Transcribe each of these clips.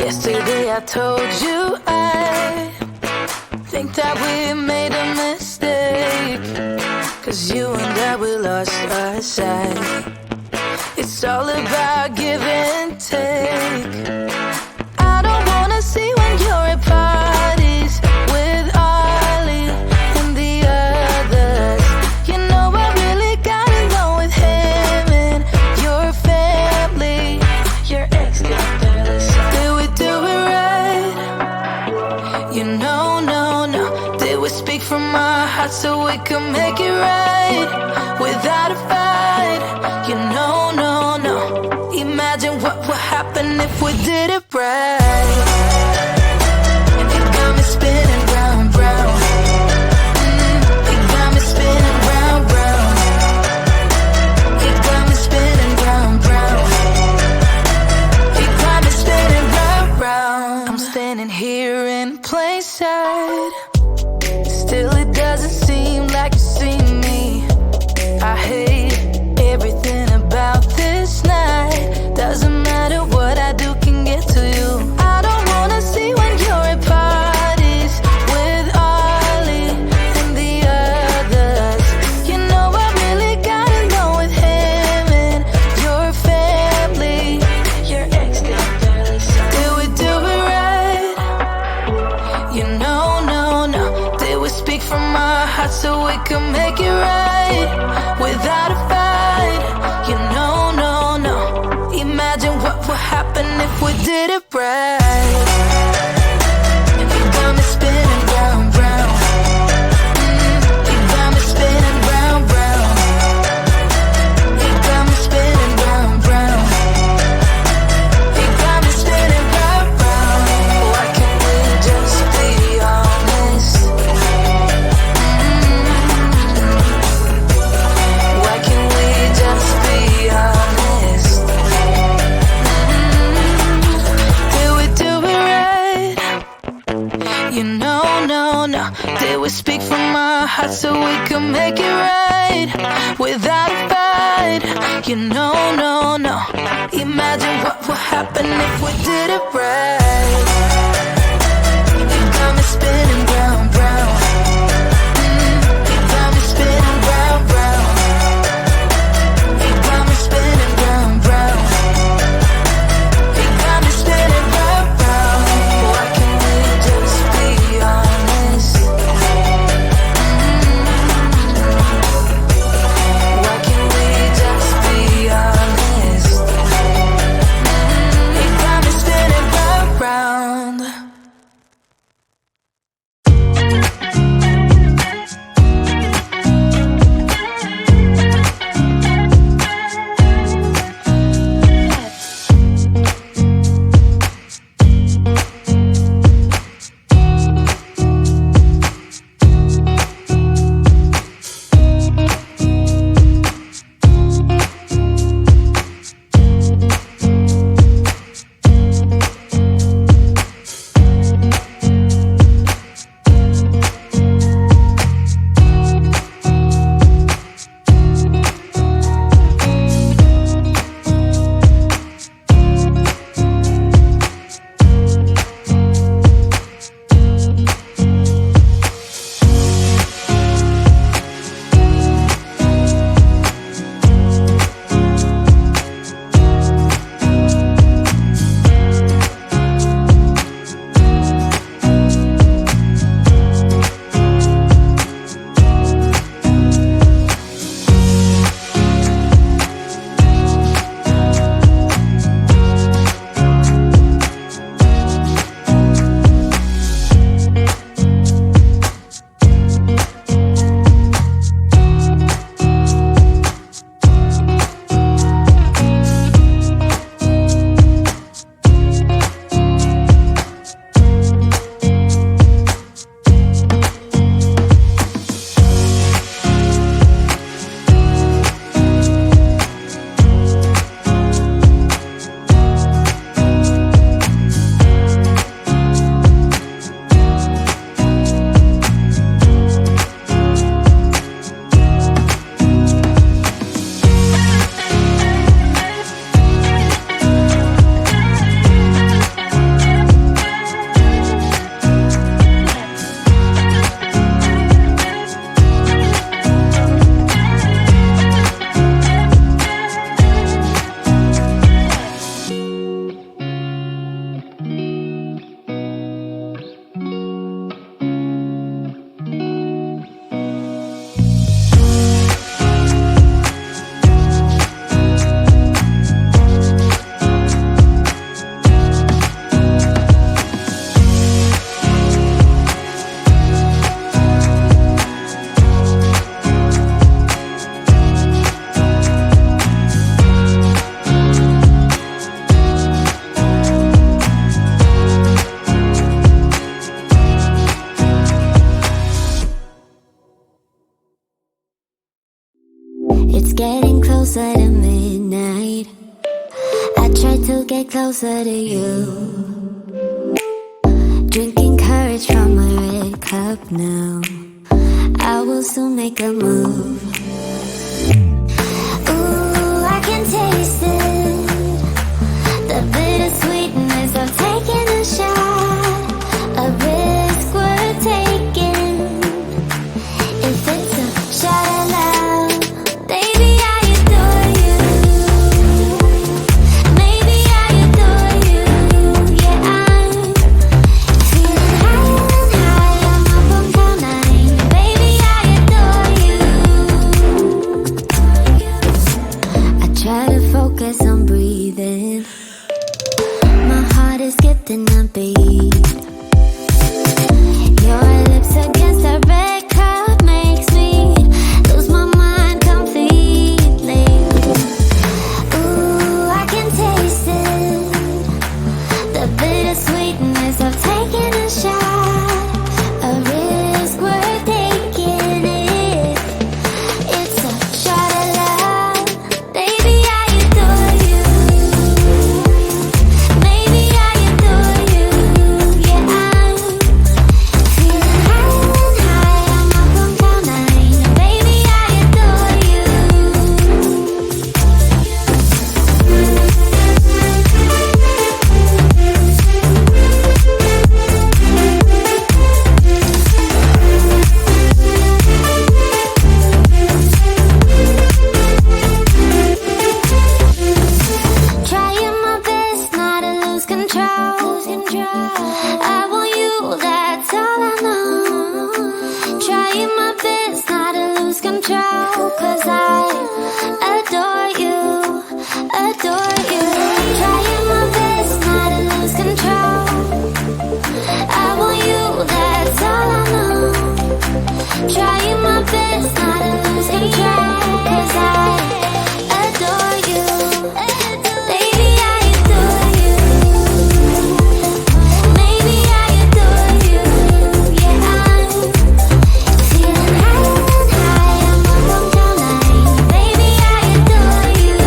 Yesterday I told you I think that we made a mistake, 'cause you and I, we lost our sight. It's all about give and take. I don't wanna see when you're at parties with Ollie and the others. You know I really got along with him and your family. Your ex got jealous. Did we do it right? You know, no. Did we speak from our hearts so we could make it right without a fight? You know, no. Imagine what would happen if we did it right. It got me spinning round. It got me spinning round. It got me spinning round. It got me spinning round. I'm standing here in plain sight. Still it doesn't seem like you see me. I hate everything about this night. Doesn't matter what I do can get to you. I don't wanna see when you're at parties with Ollie and the others. You know I really got along with him and your family. Your ex got jealous. Did we do it right? You know, no. Did we speak from our hearts so we could make it right without a fight? You know, no. Imagine what would happen if we did it right. It got me spinning round. It got me spinning round. It got me spinning round. It got me spinning round. Why can't we just be honest? Why can't we just be honest? You know, no. Did we speak from our hearts so we could make it right without a fight? You know, no. Imagine what would happen if we did it right. It got me spinning round. closer to midnight. I try to get closer to you. Drinking courage from a red cup now. I will soon make a move. Ooh, I can taste it. The bittersweetness of taking a shot. A risk worth taking. If it's a shot of love, baby, I adore you. Maybe I adore you. Yeah, I'm feeling higher and higher. I'm up on cloud nine. Baby, I adore you. I try to focus on breathing. My heart is skipping a beat. Your lips against a red cup makes me lose my mind completely. Ooh, I can taste it. The bittersweetness of taking a shot. A risk worth taking it. It's a shot of love. Baby, I adore you. Maybe I adore you. Yeah, I'm feeling higher and higher. I'm up on cloud nine. Baby, I adore you. Trying my best not to lose control. I want you, that's all I know. Trying my best not to lose control. 'Cause I adore you, adore you. Trying my best not to lose control. I want you, that's all I know. Trying my best not to lose control. 'Cause I adore you. Baby, I adore you. Maybe I adore you. Yeah, I'm feeling higher and higher. I'm up on cloud nine. Baby, I adore you.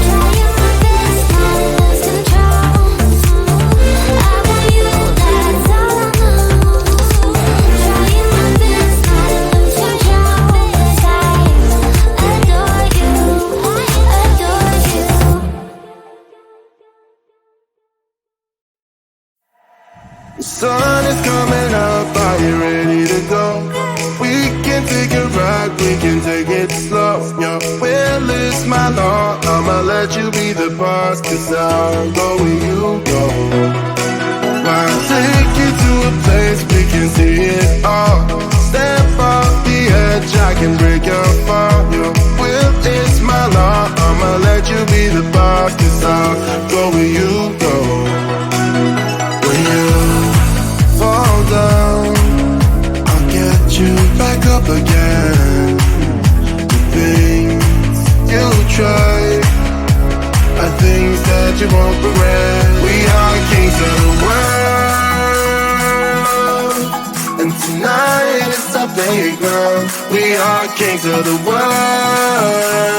Trying my best not to lose control. I want you, that's all I know. Trying my best not to lose control. 'Cause I adore you, adore you. The sun is coming up, are you ready to go? We can take a ride, we can take it slow. Yo, well, it's my law, I'ma let you be the boss. 'Cause I'll go where you go. I'll take you to a place we can see it all. Step off the edge, I can break your fall. Yo, well, it's my law, I'ma let you be the boss. 'Cause I'll go where you go. When you fall down, I'll get you back up again. The things you try are things that you won't regret. We are kings of the world, and tonight is our playground. We are kings of the world,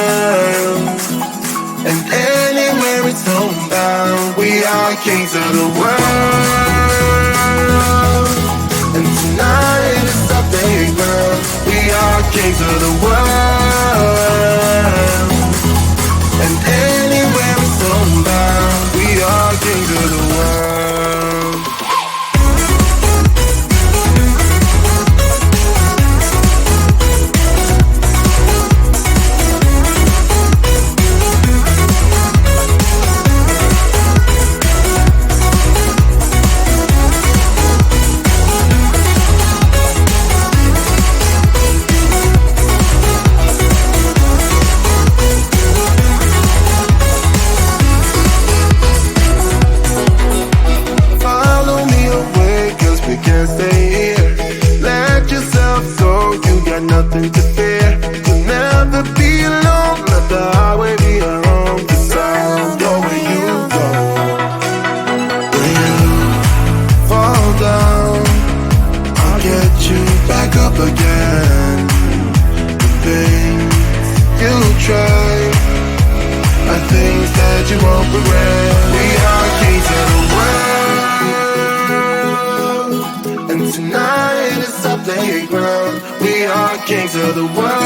and anywhere it's homebound. We are kings of the world, and tonight is our playground. We are kings of the world, and anywhere it's homebound. We are kings of the world. that you won't regret. We are kings of the world, and tonight is our playground. We are kings of the world,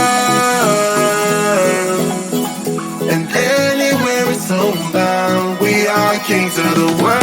and anywhere it's homebound. We are kings of the world.